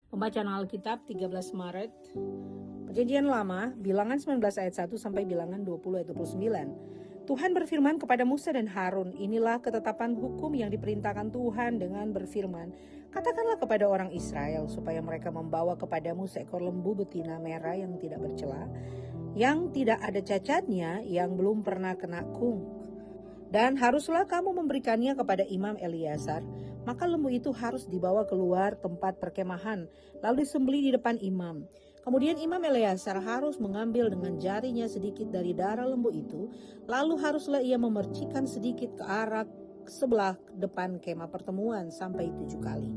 Pembacaan Alkitab 13 Maret, Perjanjian Lama, Bilangan 19 ayat 1 sampai Bilangan 20 ayat 29. Tuhan berfirman kepada Musa dan Harun, inilah ketetapan hukum yang diperintahkan Tuhan dengan berfirman, katakanlah kepada orang Israel supaya mereka membawa kepadamu seekor lembu betina merah yang tidak bercela, yang tidak ada cacatnya, yang belum pernah kena kung. Dan haruslah kamu memberikannya kepada Imam Eleazar. Maka lembu itu harus dibawa keluar tempat perkemahan, lalu disembelih di depan imam. Kemudian Imam Eleazar harus mengambil dengan jarinya sedikit dari darah lembu itu, lalu haruslah ia memercikkan sedikit ke arah sebelah depan kemah pertemuan sampai 7 kali.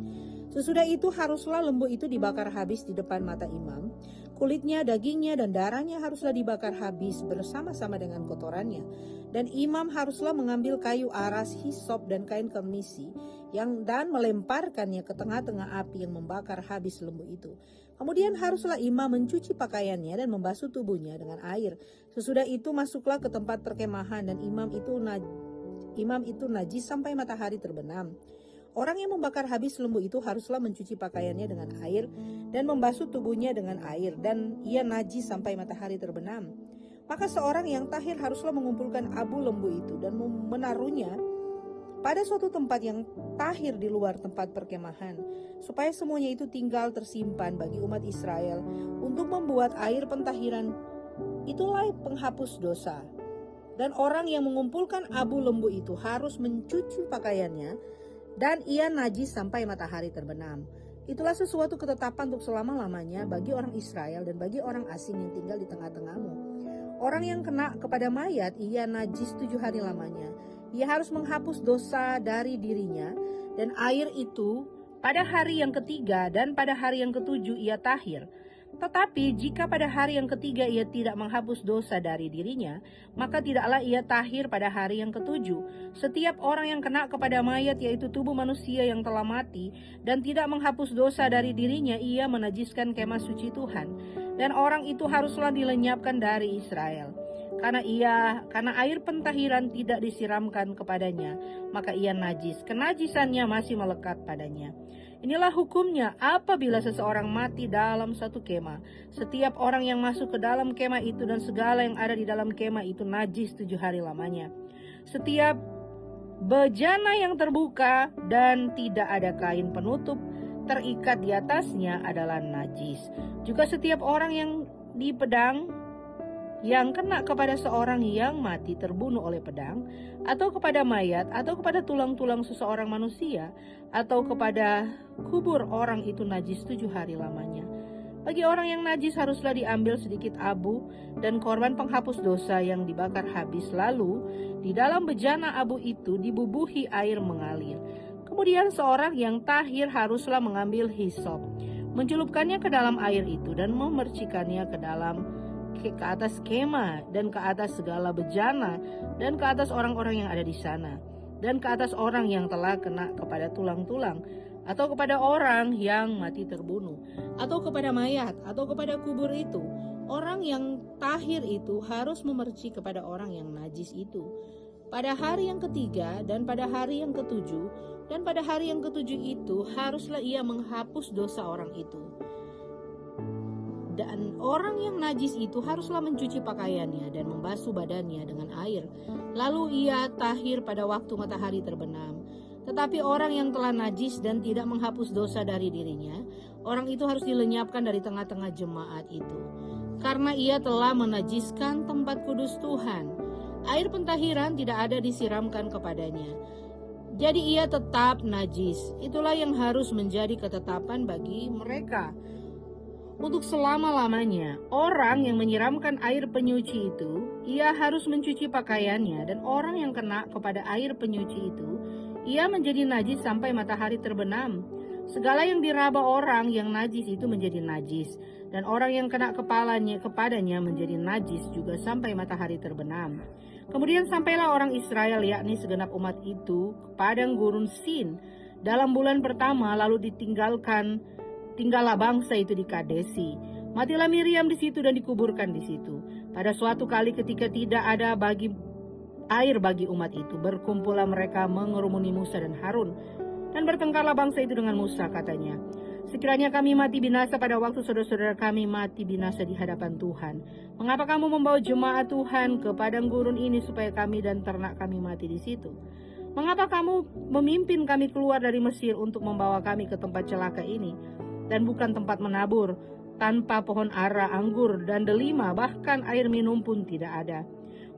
Sesudah itu haruslah lembu itu dibakar habis di depan mata imam. Kulitnya, dagingnya, dan darahnya haruslah dibakar habis bersama-sama dengan kotorannya. Dan imam haruslah mengambil kayu aras, hisop, dan kain kemisi dan melemparkannya ke tengah-tengah api yang membakar habis lembu itu. Kemudian haruslah imam mencuci pakaiannya dan membasuh tubuhnya dengan air. Sesudah itu masuklah ke tempat perkemahan dan imam itu najis sampai matahari terbenam. Orang yang membakar habis lembu itu haruslah mencuci pakaiannya dengan air dan membasuh tubuhnya dengan air, dan ia najis sampai matahari terbenam. Maka seorang yang tahir haruslah mengumpulkan abu lembu itu dan menaruhnya pada suatu tempat yang tahir di luar tempat perkemahan, supaya semuanya itu tinggal tersimpan bagi umat Israel untuk membuat air pentahiran. Itulah penghapus dosa. Dan orang yang mengumpulkan abu lembu itu harus mencuci pakaiannya, dan ia najis sampai matahari terbenam. Itulah sesuatu ketetapan untuk selama-lamanya bagi orang Israel dan bagi orang asing yang tinggal di tengah-tengahmu. Orang yang kena kepada mayat, ia najis 7 hari lamanya. Ia harus menghapus dosa dari dirinya, dan air itu pada hari yang ketiga dan pada hari yang ketujuh ia tahir. Tetapi jika pada hari yang ketiga ia tidak menghapus dosa dari dirinya, maka tidaklah ia tahir pada hari yang ketujuh. Setiap orang yang kena kepada mayat, yaitu tubuh manusia yang telah mati, dan tidak menghapus dosa dari dirinya, ia menajiskan kemah suci Tuhan. Dan orang itu haruslah dilenyapkan dari Israel. Karena air pentahiran tidak disiramkan kepadanya, maka ia najis. Kenajisannya masih melekat padanya. Inilah hukumnya apabila seseorang mati dalam satu kemah. Setiap orang yang masuk ke dalam kemah itu dan segala yang ada di dalam kemah itu najis 7 hari lamanya. Setiap bejana yang terbuka dan tidak ada kain penutup terikat di atasnya adalah najis. Juga setiap orang yang di pedang yang kena kepada seorang yang mati terbunuh oleh pedang, atau kepada mayat, atau kepada tulang-tulang seseorang manusia, atau kepada kubur orang itu najis 7 hari lamanya. Bagi orang yang najis haruslah diambil sedikit abu dan korban penghapus dosa yang dibakar habis, lalu di dalam bejana abu itu dibubuhi air mengalir. Kemudian seorang yang tahir haruslah mengambil hisop, mencelupkannya ke dalam air itu dan memercikannya ke atas kemah dan ke atas segala bejana dan ke atas orang-orang yang ada di sana dan ke atas orang yang telah kena kepada tulang-tulang atau kepada orang yang mati terbunuh atau kepada mayat atau kepada kubur itu. Orang yang tahir itu harus memerci kepada orang yang najis itu pada hari yang ketiga dan pada hari yang ketujuh, dan pada hari yang ketujuh itu haruslah ia menghapus dosa orang itu. Dan orang yang najis itu haruslah mencuci pakaiannya dan membasuh badannya dengan air. Lalu ia tahir pada waktu matahari terbenam. Tetapi orang yang telah najis dan tidak menghapus dosa dari dirinya, orang itu harus dilenyapkan dari tengah-tengah jemaat itu, karena ia telah menajiskan tempat kudus Tuhan. Air pentahiran tidak ada disiramkan kepadanya, jadi ia tetap najis. Itulah yang harus menjadi ketetapan bagi mereka untuk selama-lamanya. Orang yang menyiramkan air penyuci itu, ia harus mencuci pakaiannya, dan orang yang kena kepada air penyuci itu, ia menjadi najis sampai matahari terbenam. Segala yang diraba orang yang najis itu menjadi najis, dan orang yang kena kepadanya menjadi najis juga sampai matahari terbenam. Kemudian sampailah orang Israel, yakni segenap umat itu, ke padang gurun Sin dalam bulan pertama, lalu tinggallah bangsa itu di Kadesi. Matilah Miriam di situ dan dikuburkan di situ. Pada suatu kali ketika tidak ada air bagi umat itu, berkumpullah mereka mengerumuni Musa dan Harun. Dan bertengkarlah bangsa itu dengan Musa, katanya, Sekiranya kami mati binasa pada waktu saudara-saudara kami mati binasa di hadapan Tuhan. Mengapa kamu membawa jemaat Tuhan ke padang gurun ini supaya kami dan ternak kami mati di situ? Mengapa kamu memimpin kami keluar dari Mesir untuk membawa kami ke tempat celaka ini, dan bukan tempat menabur, tanpa pohon ara, anggur, dan delima, bahkan air minum pun tidak ada?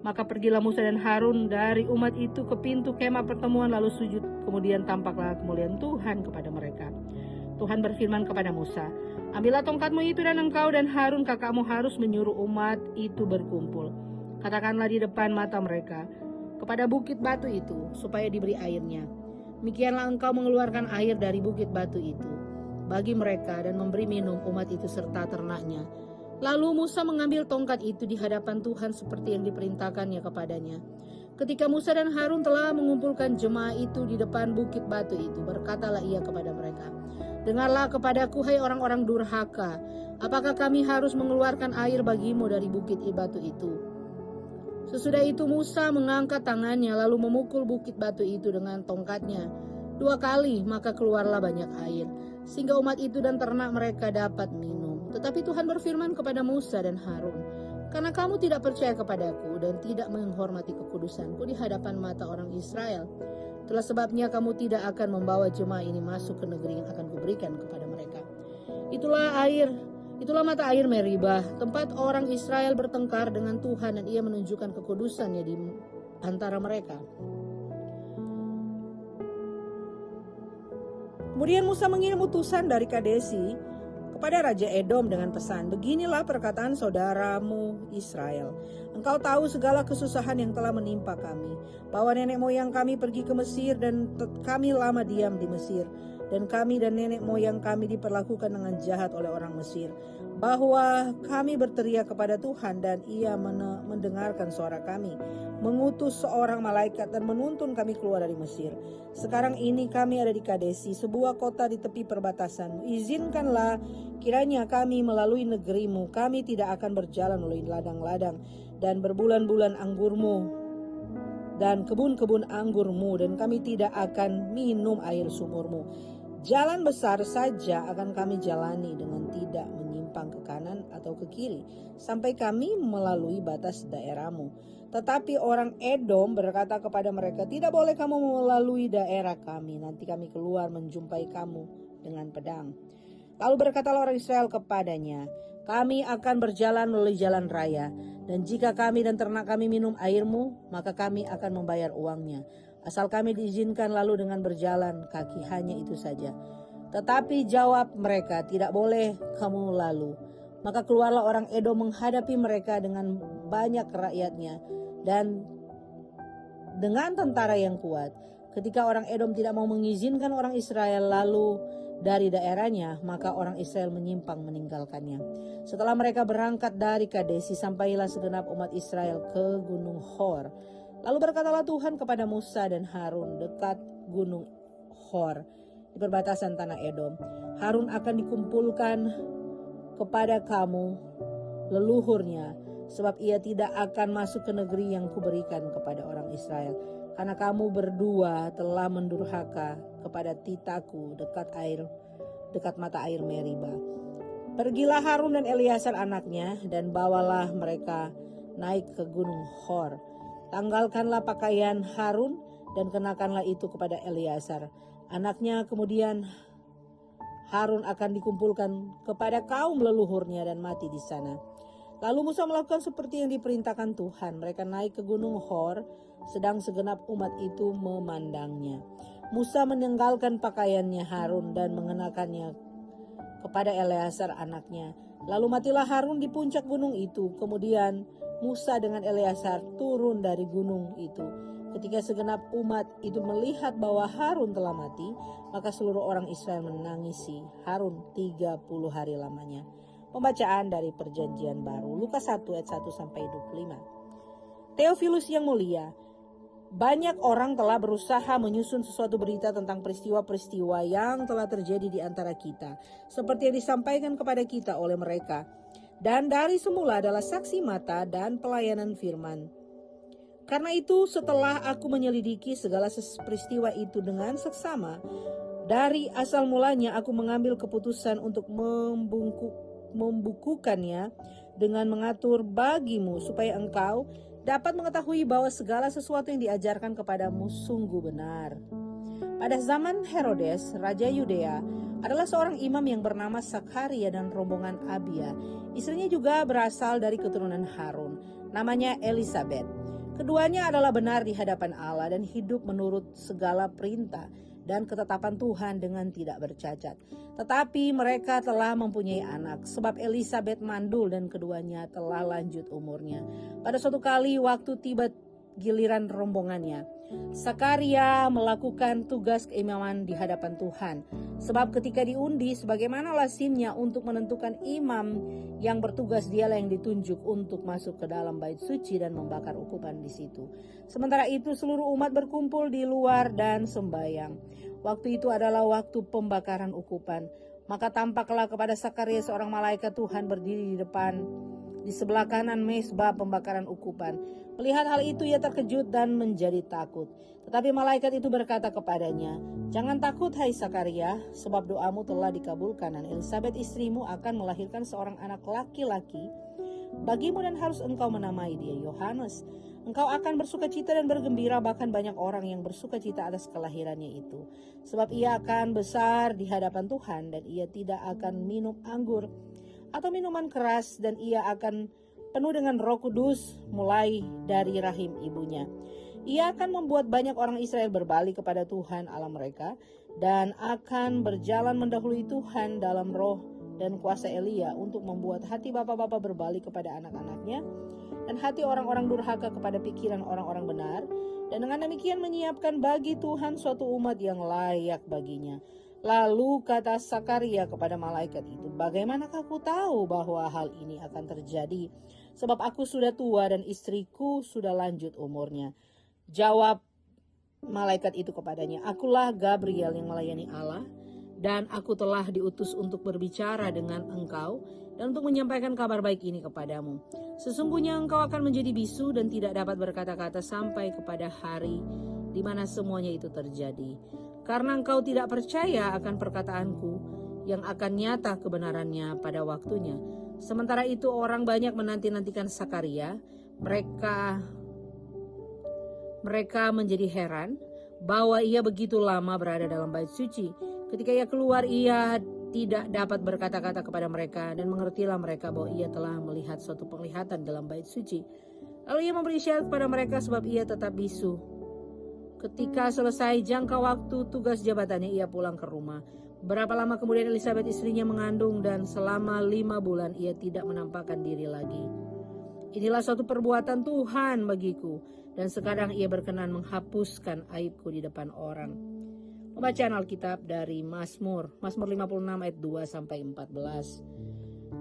Maka pergilah Musa dan Harun dari umat itu ke pintu kemah pertemuan lalu sujud, kemudian tampaklah kemuliaan Tuhan kepada mereka. Tuhan berfirman kepada Musa, ambillah tongkatmu itu dan engkau dan Harun kakakmu harus menyuruh umat itu berkumpul. Katakanlah di depan mata mereka kepada bukit batu itu supaya diberi airnya. Demikianlah engkau mengeluarkan air dari bukit batu itu bagi mereka dan memberi minum umat itu serta ternaknya. Lalu Musa mengambil tongkat itu di hadapan Tuhan seperti yang diperintahkannya kepadanya. Ketika Musa dan Harun telah mengumpulkan jemaah itu di depan bukit batu itu, berkatalah ia kepada mereka, dengarlah kepadaku hai orang-orang durhaka, apakah kami harus mengeluarkan air bagimu dari bukit batu itu? Sesudah itu Musa mengangkat tangannya lalu memukul bukit batu itu dengan tongkatnya 2 kali, maka keluarlah banyak air, sehingga umat itu dan ternak mereka dapat minum. Tetapi Tuhan berfirman kepada Musa dan Harun, karena kamu tidak percaya kepadaku dan tidak menghormati kekudusanku di hadapan mata orang Israel, itulah sebabnya kamu tidak akan membawa jemaah ini masuk ke negeri yang akan kuberikan kepada mereka. Itulah mata air Meribah, tempat orang Israel bertengkar dengan Tuhan dan ia menunjukkan kekudusannya di antara mereka. Kemudian Musa mengirim utusan dari Kadesi kepada Raja Edom dengan pesan, beginilah perkataan saudaramu Israel. Engkau tahu segala kesusahan yang telah menimpa kami, bahwa nenek moyang kami pergi ke Mesir dan kami lama diam di Mesir. Dan kami dan nenek moyang kami diperlakukan dengan jahat oleh orang Mesir, bahwa kami berteriak kepada Tuhan dan ia mendengarkan suara kami, mengutus seorang malaikat dan menuntun kami keluar dari Mesir. Sekarang ini kami ada di Kadesi, sebuah kota di tepi perbatasan. Izinkanlah kiranya kami melalui negerimu, kami tidak akan berjalan melalui ladang-ladang dan berbulan-bulan anggurmu dan kebun-kebun anggurmu, dan kami tidak akan minum air sumurmu. Jalan besar saja akan kami jalani dengan tidak menyimpang ke kanan atau ke kiri, sampai kami melalui batas daerahmu. Tetapi orang Edom berkata kepada mereka, tidak boleh kamu melalui daerah kami, nanti kami keluar menjumpai kamu dengan pedang. Lalu berkatalah orang Israel kepadanya, kami akan berjalan melalui jalan raya, dan jika kami dan ternak kami minum airmu, maka kami akan membayar uangnya. Asal kami diizinkan lalu dengan berjalan kaki, hanya itu saja. Tetapi jawab mereka, tidak boleh kamu lalu. Maka keluarlah orang Edom menghadapi mereka dengan banyak rakyatnya dan dengan tentara yang kuat. Ketika orang Edom tidak mau mengizinkan orang Israel lalu dari daerahnya, maka orang Israel menyimpang meninggalkannya. Setelah mereka berangkat dari Kadesi, sampailah segenap umat Israel ke Gunung Hor. Lalu berkatalah Tuhan kepada Musa dan Harun dekat Gunung Hor di perbatasan tanah Edom, Harun akan dikumpulkan kepada kamu leluhurnya, sebab ia tidak akan masuk ke negeri yang kuberikan kepada orang Israel, karena kamu berdua telah mendurhaka kepada titaku dekat mata air Meribah. Pergilah Harun dan Eleazar anaknya dan bawalah mereka naik ke Gunung Hor. Tanggalkanlah pakaian Harun dan kenakanlah itu kepada Eleazar anaknya. Kemudian Harun akan dikumpulkan kepada kaum leluhurnya dan mati di sana. Lalu Musa melakukan seperti yang diperintahkan Tuhan. Mereka naik ke Gunung Hor, sedang segenap umat itu memandangnya. Musa menanggalkan pakaiannya Harun dan mengenakannya kepada Eleazar anaknya. Lalu matilah Harun di puncak gunung itu. Kemudian Musa dengan Eleazar turun dari gunung itu. Ketika segenap umat itu melihat bahwa Harun telah mati, maka seluruh orang Israel menangisi Harun 30 hari lamanya. Pembacaan dari Perjanjian Baru, Lukas 1 ayat 1 sampai 25. Theophilus yang mulia, banyak orang telah berusaha menyusun sesuatu berita tentang peristiwa-peristiwa yang telah terjadi di antara kita, seperti yang disampaikan kepada kita oleh mereka. Dan dari semula adalah saksi mata dan pelayanan firman. Karena itu setelah aku menyelidiki segala peristiwa itu dengan seksama, Dari asal mulanya aku mengambil keputusan untuk membukukannya dengan mengatur bagimu supaya engkau dapat mengetahui bahwa segala sesuatu yang diajarkan kepadamu sungguh benar. Pada zaman Herodes, Raja Yudea, adalah seorang imam yang bernama Sakaria dan rombongan Abia. Istrinya juga berasal dari keturunan Harun, namanya Elisabet. Keduanya adalah benar di hadapan Allah dan hidup menurut segala perintah dan ketetapan Tuhan dengan tidak bercacat. Tetapi mereka telah mempunyai anak, sebab Elisabet mandul dan keduanya telah lanjut umurnya. Pada suatu kali waktu tiba giliran rombongannya, Sakaria melakukan tugas keimaman di hadapan Tuhan. Sebab ketika diundi sebagaimana lazimnya untuk menentukan imam yang bertugas, dialah yang ditunjuk untuk masuk ke dalam bait suci dan membakar ukupan di situ. Sementara itu seluruh umat berkumpul di luar dan sembahyang. Waktu itu adalah waktu pembakaran ukupan. Maka tampaklah kepada Sakaria seorang malaikat Tuhan berdiri di sebelah kanan mezbah pembakaran ukupan. Melihat hal itu ia terkejut dan menjadi takut. Tetapi malaikat itu berkata kepadanya, "Jangan takut hai Sakaria, sebab doamu telah dikabulkan dan Elisabet istrimu akan melahirkan seorang anak laki-laki bagimu dan harus engkau menamai dia Yohanes. Engkau akan bersukacita dan bergembira, bahkan banyak orang yang bersukacita atas kelahirannya itu. Sebab ia akan besar di hadapan Tuhan dan ia tidak akan minum anggur atau minuman keras, dan ia akan penuh dengan Roh Kudus mulai dari rahim ibunya. Ia akan membuat banyak orang Israel berbalik kepada Tuhan Allah mereka dan akan berjalan mendahului Tuhan dalam roh dan kuasa Elia untuk membuat hati bapak-bapak berbalik kepada anak-anaknya dan hati orang-orang durhaka kepada pikiran orang-orang benar, dan dengan demikian menyiapkan bagi Tuhan suatu umat yang layak baginya." Lalu kata Sakaria kepada malaikat itu, "Bagaimanakah aku tahu bahwa hal ini akan terjadi? Sebab aku sudah tua dan istriku sudah lanjut umurnya." Jawab malaikat itu kepadanya, "Akulah Gabriel yang melayani Allah, dan aku telah diutus untuk berbicara dengan engkau dan untuk menyampaikan kabar baik ini kepadamu. Sesungguhnya engkau akan menjadi bisu dan tidak dapat berkata-kata sampai kepada hari di mana semuanya itu terjadi. Karena engkau tidak percaya akan perkataanku yang akan nyata kebenarannya pada waktunya." Sementara itu orang banyak menanti-nantikan Sakaria. Mereka menjadi heran bahwa ia begitu lama berada dalam bait suci. Ketika ia keluar, ia tidak dapat berkata-kata kepada mereka, dan mengertilah mereka bahwa ia telah melihat suatu penglihatan dalam bait suci. Lalu ia memberi isyarat kepada mereka sebab ia tetap bisu. Ketika selesai jangka waktu tugas jabatannya, ia pulang ke rumah. Berapa lama kemudian Elisabet istrinya mengandung, dan selama 5 bulan ia tidak menampakkan diri lagi. Inilah suatu perbuatan Tuhan bagiku, dan sekarang ia berkenan menghapuskan aibku di depan orang. Pembacaan Alkitab dari Mazmur 56 ayat 2-14.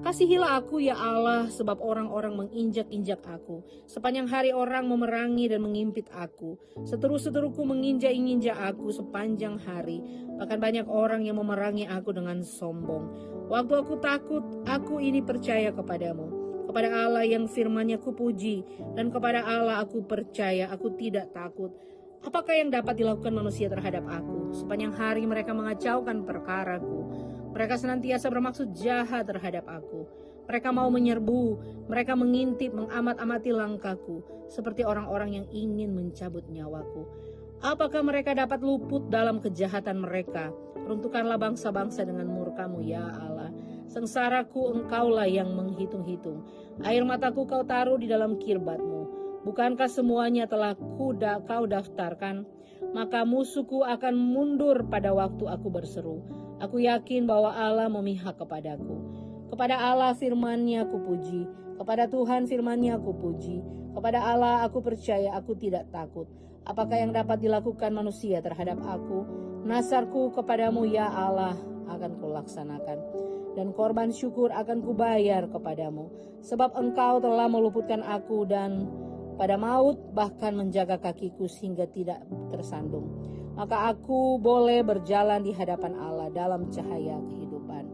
Kasihilah aku ya Allah, sebab orang-orang menginjak-injak aku. Sepanjang hari orang memerangi dan mengimpit aku. Seteru-seteruku menginjak-injak aku sepanjang hari. Bahkan banyak orang yang memerangi aku dengan sombong. Waktu aku takut, aku ini percaya kepadamu. Kepada Allah yang firman-Nya kupuji, dan kepada Allah aku percaya, aku tidak takut. Apakah yang dapat dilakukan manusia terhadap aku? Sepanjang hari mereka mengacaukan perkaraku. Mereka senantiasa bermaksud jahat terhadap aku. Mereka mau menyerbu, mereka mengintip, mengamat-amati langkahku, seperti orang-orang yang ingin mencabut nyawaku. Apakah mereka dapat luput dalam kejahatan mereka? Runtuhkanlah bangsa-bangsa dengan murka-Mu ya Allah. Sengsaraku engkaulah yang menghitung-hitung. Air mataku kau taruh di dalam kirbat-Mu. Bukankah semuanya telah kau daftarkan? Maka musuhku akan mundur pada waktu aku berseru. Aku yakin bahwa Allah memihak kepadaku. Kepada Allah firman-Nya kupuji. Kepada Tuhan firman-Nya kupuji. Kepada Allah aku percaya, aku tidak takut. Apakah yang dapat dilakukan manusia terhadap aku? Nasarku kepadamu ya Allah akan kulaksanakan. Dan korban syukur akan kubayar kepadamu. Sebab engkau telah meluputkan aku dan pada maut, bahkan menjaga kakiku sehingga tidak tersandung. Maka aku boleh berjalan di hadapan Allah dalam cahaya kehidupan.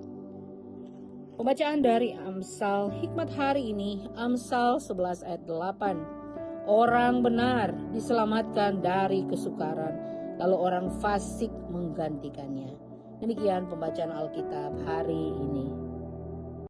Pembacaan dari Amsal Hikmat hari ini, Amsal 11 ayat 8. Orang benar diselamatkan dari kesukaran, lalu orang fasik menggantikannya. Demikian pembacaan Alkitab hari ini.